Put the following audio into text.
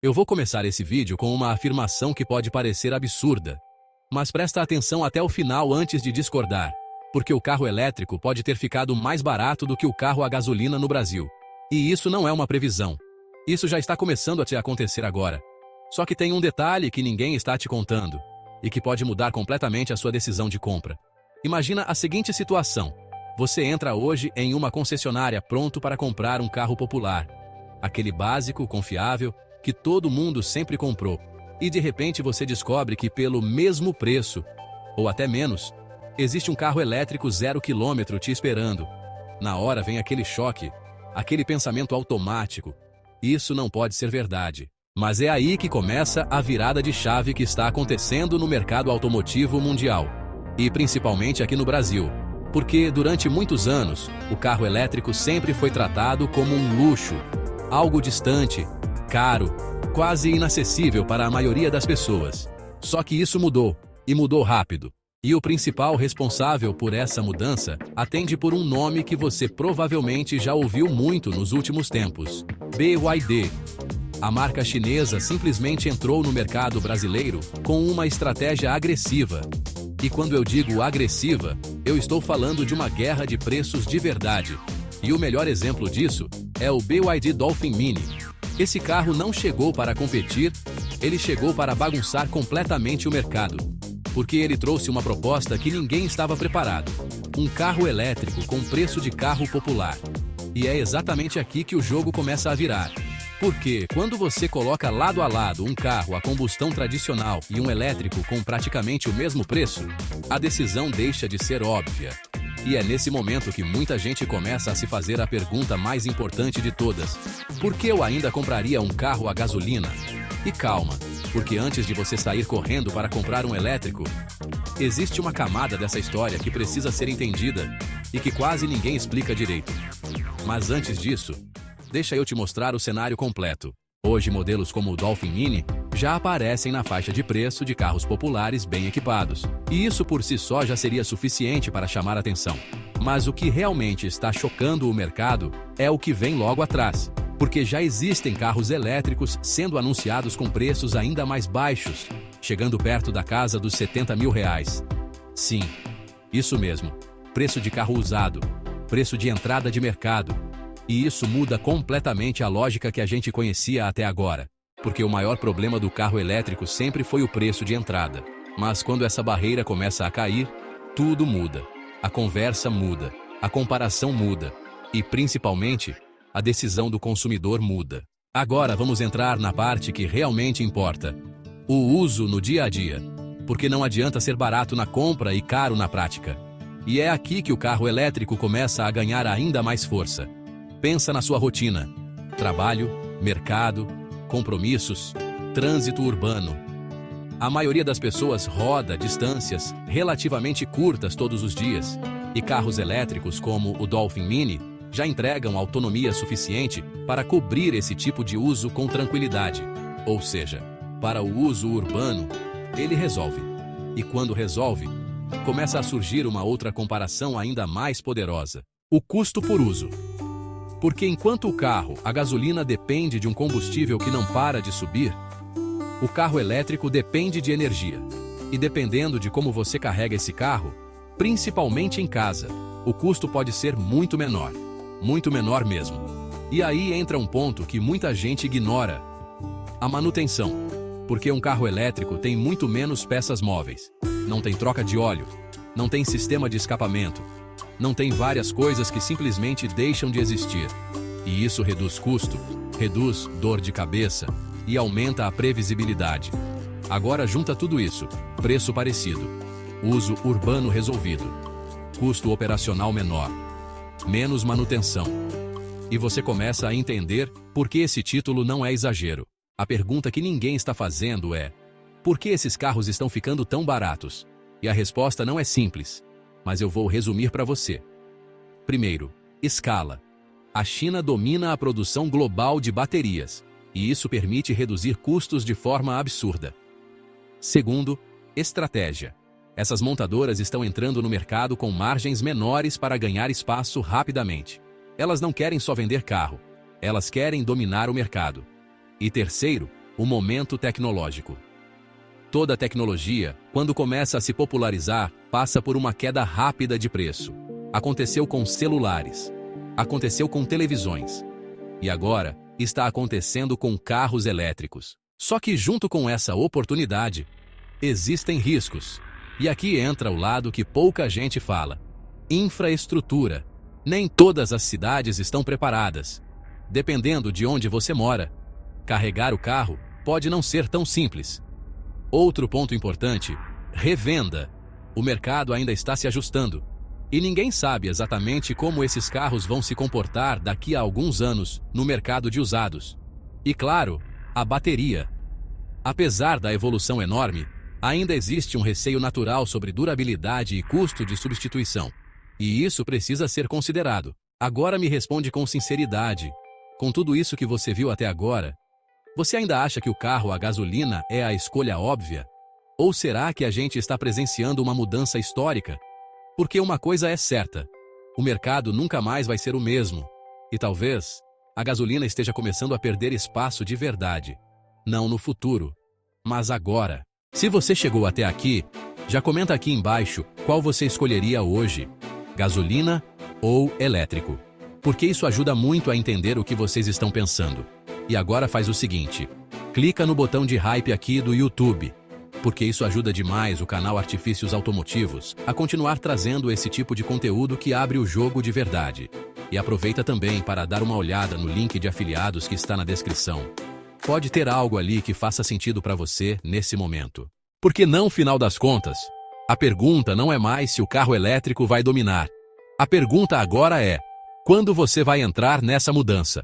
Eu vou começar esse vídeo com uma afirmação que pode parecer absurda, mas presta atenção até o final antes de discordar, porque o carro elétrico pode ter ficado mais barato do que o carro a gasolina no Brasil. E isso não é uma previsão. Isso já está começando a te acontecer agora. Só que tem um detalhe que ninguém está te contando, e que pode mudar completamente a sua decisão de compra. Imagina a seguinte situação. Você entra hoje em uma concessionária pronto para comprar um carro popular. Aquele básico, confiável, que todo mundo sempre comprou. E de repente você descobre que pelo mesmo preço, ou até menos, existe um carro elétrico 0 km te esperando. Na hora vem aquele choque, aquele pensamento automático. Isso não pode ser verdade. Mas é aí que começa a virada de chave que está acontecendo no mercado automotivo mundial. E principalmente aqui no Brasil. Porque durante muitos anos, o carro elétrico sempre foi tratado como um luxo, algo distante, caro, quase inacessível para a maioria das pessoas. Só que isso mudou, e mudou rápido. E o principal responsável por essa mudança atende por um nome que você provavelmente já ouviu muito nos últimos tempos: BYD. A marca chinesa simplesmente entrou no mercado brasileiro com uma estratégia agressiva. E quando eu digo agressiva, eu estou falando de uma guerra de preços de verdade. E o melhor exemplo disso é o BYD Dolphin Mini. Esse carro não chegou para competir, ele chegou para bagunçar completamente o mercado. Porque ele trouxe uma proposta que ninguém estava preparado. Um carro elétrico com preço de carro popular. E é exatamente aqui que o jogo começa a virar. Porque quando você coloca lado a lado um carro a combustão tradicional e um elétrico com praticamente o mesmo preço, a decisão deixa de ser óbvia. E é nesse momento que muita gente começa a se fazer a pergunta mais importante de todas: por que eu ainda compraria um carro a gasolina? E calma, porque antes de você sair correndo para comprar um elétrico, existe uma camada dessa história que precisa ser entendida e que quase ninguém explica direito. Mas antes disso, deixa eu te mostrar o cenário completo. Hoje, modelos como o Dolphin Mini já aparecem na faixa de preço de carros populares bem equipados. E isso por si só já seria suficiente para chamar a atenção. Mas o que realmente está chocando o mercado é o que vem logo atrás. Porque já existem carros elétricos sendo anunciados com preços ainda mais baixos, chegando perto da casa dos R$70 mil. Sim, isso mesmo. Preço de carro usado. Preço de entrada de mercado. E isso muda completamente a lógica que a gente conhecia até agora. Porque o maior problema do carro elétrico sempre foi o preço de entrada. Mas quando essa barreira começa a cair, tudo muda. A conversa muda, a comparação muda. E principalmente, a decisão do consumidor muda. Agora vamos entrar na parte que realmente importa. O uso no dia a dia. Porque não adianta ser barato na compra e caro na prática. E é aqui que o carro elétrico começa a ganhar ainda mais força. Pensa na sua rotina: trabalho, mercado, compromissos, trânsito urbano. A maioria das pessoas roda distâncias relativamente curtas todos os dias, e carros elétricos como o Dolphin Mini já entregam autonomia suficiente para cobrir esse tipo de uso com tranquilidade. Ou seja, para o uso urbano, ele resolve. E quando resolve, começa a surgir uma outra comparação ainda mais poderosa: o custo por uso. Porque enquanto o carro a gasolina depende de um combustível que não para de subir, o carro elétrico depende de energia. E dependendo de como você carrega esse carro, principalmente em casa, o custo pode ser muito menor mesmo. E aí entra um ponto que muita gente ignora: a manutenção. Porque um carro elétrico tem muito menos peças móveis. Não tem troca de óleo, não tem sistema de escapamento, não tem várias coisas que simplesmente deixam de existir. E isso reduz custo, reduz dor de cabeça e aumenta a previsibilidade. Agora junta tudo isso: preço parecido, uso urbano resolvido, custo operacional menor, menos manutenção. E você começa a entender por que esse título não é exagero. A pergunta que ninguém está fazendo é: por que esses carros estão ficando tão baratos? E a resposta não é simples, mas eu vou resumir para você. Primeiro, escala. A China domina a produção global de baterias, e isso permite reduzir custos de forma absurda. Segundo, estratégia. Essas montadoras estão entrando no mercado com margens menores para ganhar espaço rapidamente. Elas não querem só vender carro, elas querem dominar o mercado. E terceiro, O momento tecnológico. Toda tecnologia, quando começa a se popularizar, passa por uma queda rápida de preço. Aconteceu com celulares. Aconteceu com televisões. E agora, está acontecendo com carros elétricos. Só que junto com essa oportunidade, existem riscos. E aqui entra o lado que pouca gente fala. Infraestrutura. Nem todas as cidades estão preparadas. Dependendo de onde você mora, carregar o carro pode não ser tão simples. Outro ponto importante, revenda. O mercado ainda está se ajustando. E ninguém sabe exatamente como esses carros vão se comportar daqui a alguns anos no mercado de usados. E claro, a bateria. Apesar da evolução enorme, ainda existe um receio natural sobre durabilidade e custo de substituição. E isso precisa ser considerado. Agora me responde com sinceridade. Com tudo isso que você viu até agora, você ainda acha que o carro a gasolina é a escolha óbvia? Ou será que a gente está presenciando uma mudança histórica? Porque uma coisa é certa, o mercado nunca mais vai ser o mesmo. E talvez a gasolina esteja começando a perder espaço de verdade. Não no futuro, mas agora. Se você chegou até aqui, já comenta aqui embaixo qual você escolheria hoje, gasolina ou elétrico. Porque isso ajuda muito a entender o que vocês estão pensando. E agora faz o seguinte, clica no botão de hype aqui do YouTube, porque isso ajuda demais o canal Artifícios Automotivos a continuar trazendo esse tipo de conteúdo que abre o jogo de verdade. E aproveita também para dar uma olhada no link de afiliados que está na descrição. Pode ter algo ali que faça sentido para você nesse momento. Porque no final das contas, a pergunta não é mais se o carro elétrico vai dominar. A pergunta agora é, quando você vai entrar nessa mudança?